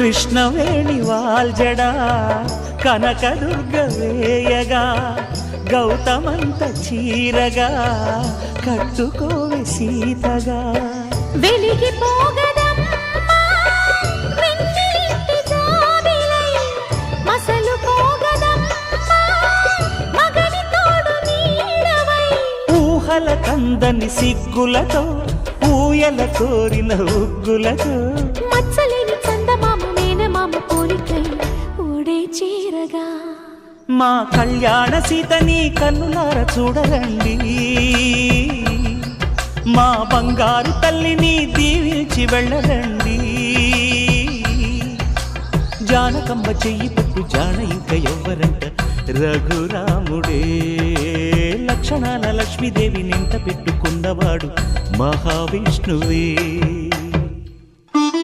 కృష్ణవేణి వాల్జడా కనకదుర్గ వేయగా గౌతమంత చీరగా కట్టుకోవే సీతగా వెలిగిపోగదమ్మా వెన్నెలింటి జాబిలై మసలు పోగదమ్మా మగని తోడు నీడవై ఊహల కందని సిగ్గులతో ఊయల కోరిన ఉగ్గులతో మచ్చలేని చందమామ మేనమామ పోలికై ఓడే చీరగా మా కళ్యాణ సీతని కన్నులార చూడరండి మా బంగారు తల్లిని దీవించి వెళ్ళరండి జానకమ్మ చెయ్యి పట్టు జాన ఇంక ఎవ్వరంట రఘురాముడే లక్షణాల లక్ష్మీదేవి నింట పెట్టుకున్నవాడు మహావిష్ణువే